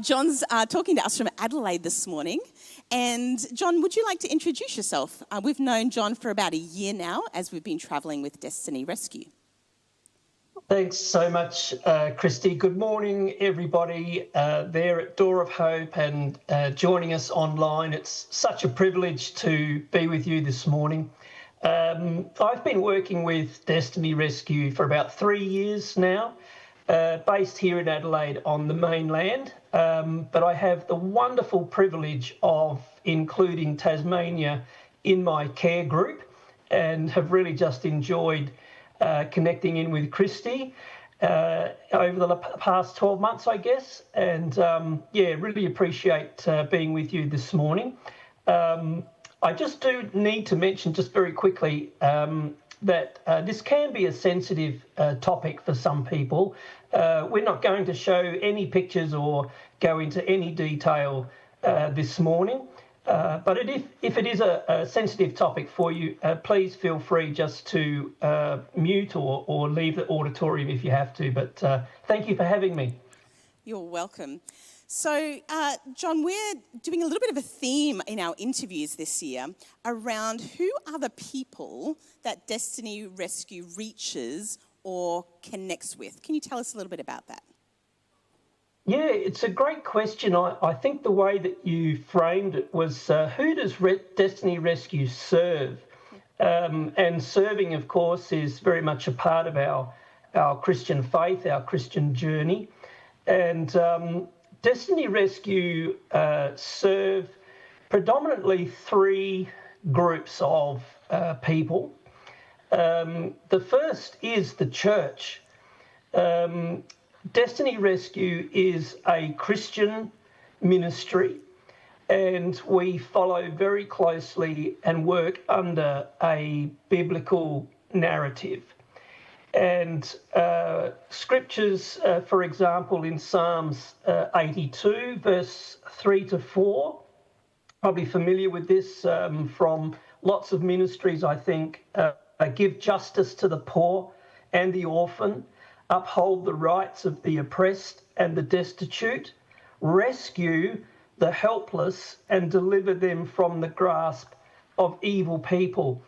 John's talking to us from Adelaide this morning. And John, would you like to introduce yourself? We've known John for about a year now as we've been travelling with Destiny Rescue. Thanks so much, Christy. Good morning, everybody there at Door of Hope and joining us online. It's such a privilege to be with you this morning. I've been working with Destiny Rescue for about 3 years now, based here in Adelaide on the mainland, but I have the wonderful privilege of including Tasmania in my care group and have really just enjoyed connecting in with Christy over the past 12 months, I guess, and really appreciate being with you this morning. I just do need to mention just very quickly that this can be a sensitive topic for some people. We're not going to show any pictures or go into any detail this morning. But if it is a sensitive topic for you, please feel free just to mute or leave the auditorium if you have to. But thank you for having me. You're welcome. So, John, we're doing a little bit of a theme in our interviews this year around who are the people that Destiny Rescue reaches or connects with. Can you tell us a little bit about that? Yeah, it's a great question. I think the way that you framed it was who does Destiny Rescue serve? And serving, of course, is very much a part of our Christian faith, our Christian journey. And Destiny Rescue serve predominantly 3 groups of people. The first is the church. Destiny Rescue is a Christian ministry, and we follow very closely and work under a biblical narrative. And scriptures, for example, in Psalms 82, verse 3 to 4, probably familiar with this from lots of ministries, I think, give justice to the poor and the orphan, uphold the rights of the oppressed and the destitute, rescue the helpless and deliver them from the grasp of evil people.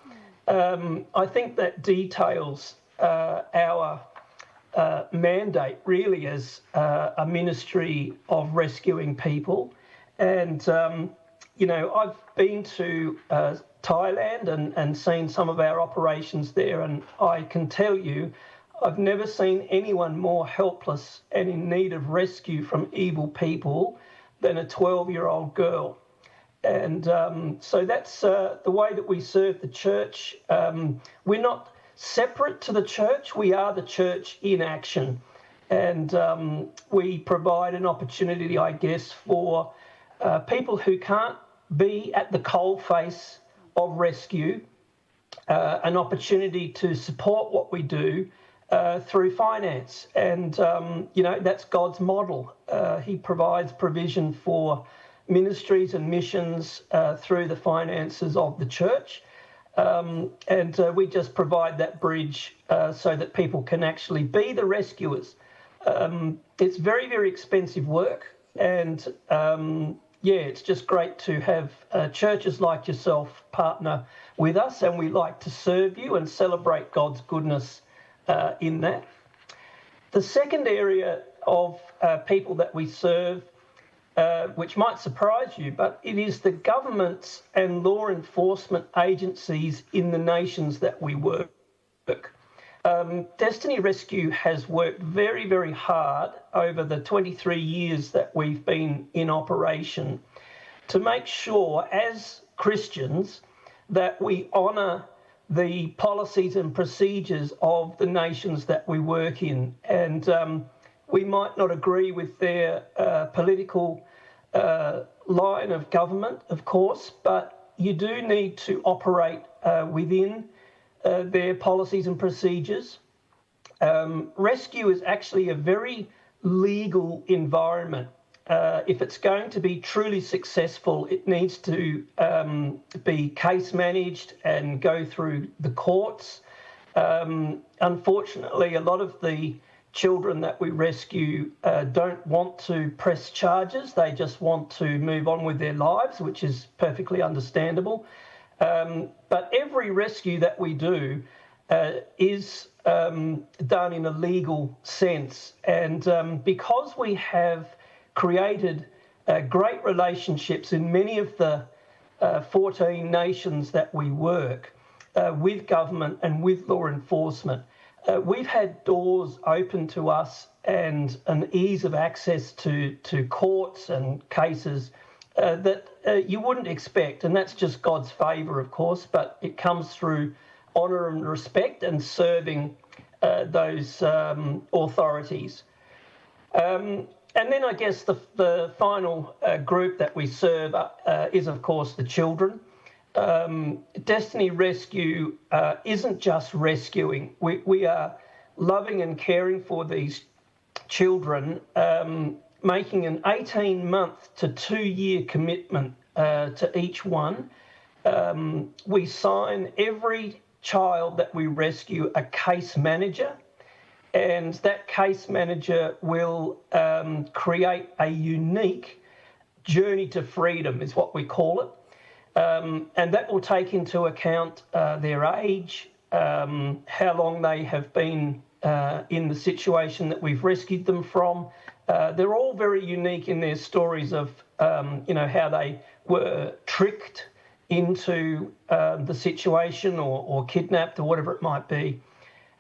I think that details our mandate really as a ministry of rescuing people. And, I've been to Thailand and seen some of our operations there, and I can tell you, I've never seen anyone more helpless and in need of rescue from evil people than a 12-year-old girl. And so that's the way that we serve the church. We're not separate to the church. We are the church in action. And we provide an opportunity, I guess, for people who can't be at the coalface of rescue, an opportunity to support what we do through finance. And, that's God's model. He provides provision for ministries and missions through the finances of the church. And we just provide that bridge so that people can actually be the rescuers. It's very, very expensive work. And, it's just great to have churches like yourself partner with us. And we like to serve you and celebrate God's goodness in that. The second area of people that we serve, which might surprise you, but it is the governments and law enforcement agencies in the nations that we work. Destiny Rescue has worked very, very hard over the 23 years that we've been in operation to make sure as Christians that we honour the policies and procedures of the nations that we work in. And we might not agree with their political line of government, of course, but you do need to operate within their policies and procedures. Rescue is actually a very legal environment. If it's going to be truly successful, it needs to be case managed and go through the courts. Unfortunately, a lot of the children that we rescue don't want to press charges. They just want to move on with their lives, which is perfectly understandable. But every rescue that we do is done in a legal sense. And because we have created great relationships in many of the 14 nations that we work with government and with law enforcement, we've had doors open to us and an ease of access to courts and cases that you wouldn't expect. And that's just God's favour, of course, but it comes through honour and respect and serving those authorities. And then I guess the final group that we serve is, of course, the children. Destiny Rescue isn't just rescuing. We are loving and caring for these children, making an 18-month to 2-year commitment to each one. We sign every child that we rescue a case manager, and that case manager will create a unique journey to freedom, is what we call it. And that will take into account their age, how long they have been in the situation that we've rescued them from. They're all very unique in their stories of, how they were tricked into the situation or kidnapped or whatever it might be.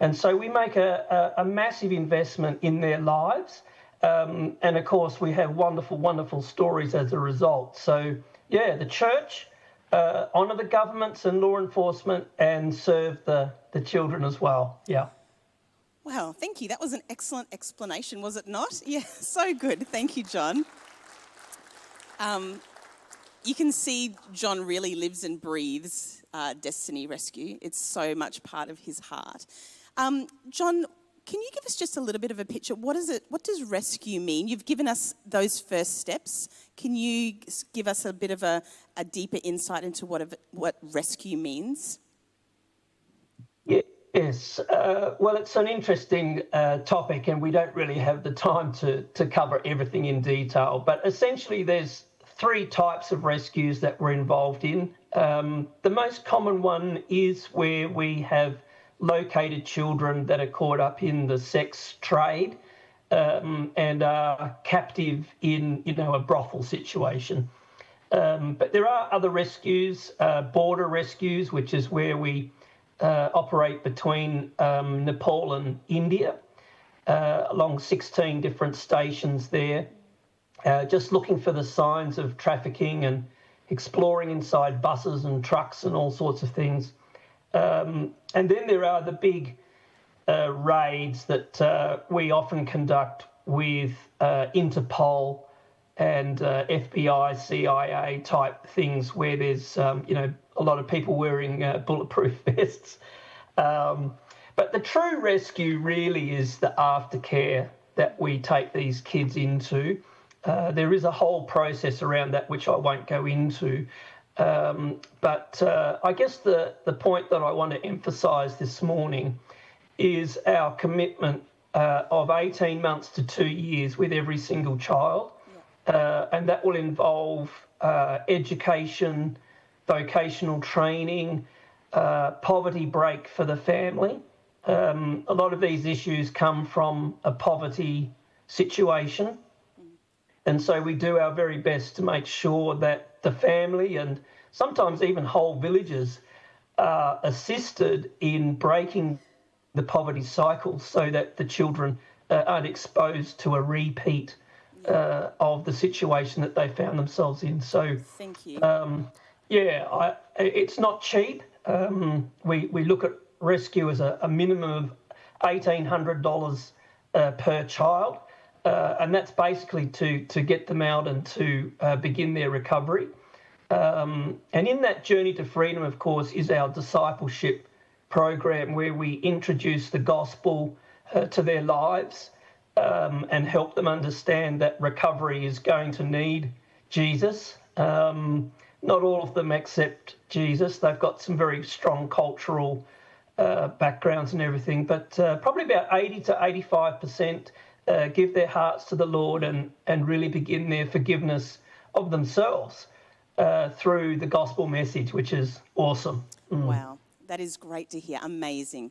And so we make a massive investment in their lives. And of course, we have wonderful, wonderful stories as a result. So, yeah, the church, honour the governments and law enforcement and serve the children as well. Yeah. Wow, thank you. That was an excellent explanation, was it not? Yeah, so good. Thank you, John. You can see John really lives and breathes Destiny Rescue. It's so much part of his heart. John, can you give us just a little bit of a picture? What does rescue mean? You've given us those first steps. Can you give us a bit of a deeper insight into what rescue means? Yes. Well, it's an interesting topic, and we don't really have the time to cover everything in detail. But essentially, there's 3 types of rescues that we're involved in. The most common one is where we have located children that are caught up in the sex trade and are captive in, a brothel situation. But there are other rescues, border rescues, which is where we operate between Nepal and India, along 16 different stations there, just looking for the signs of trafficking and exploring inside buses and trucks and all sorts of things. And then there are the big raids that we often conduct with Interpol and FBI, CIA type things where there's, a lot of people wearing bulletproof vests. But the true rescue really is the aftercare that we take these kids into. There is a whole process around that which I won't go into. But I guess the point that I want to emphasise this morning is our commitment of 18 months to 2 years with every single child. And that will involve education, vocational training, poverty break for the family. A lot of these issues come from a poverty situation. And so we do our very best to make sure that the family and sometimes even whole villages are assisted in breaking the poverty cycle so that the children aren't exposed to a repeat of the situation that they found themselves in. So, thank you. It's not cheap. We look at rescue as a minimum of $1,800 per child. And that's basically to get them out and to begin their recovery. And in that journey to freedom, of course, is our discipleship program where we introduce the gospel to their lives and help them understand that recovery is going to need Jesus. Not all of them accept Jesus. They've got some very strong cultural backgrounds and everything, but probably about 80 to 85% give their hearts to the Lord and really begin their forgiveness of themselves through the gospel message, which is awesome. Wow, that is great to hear. Amazing.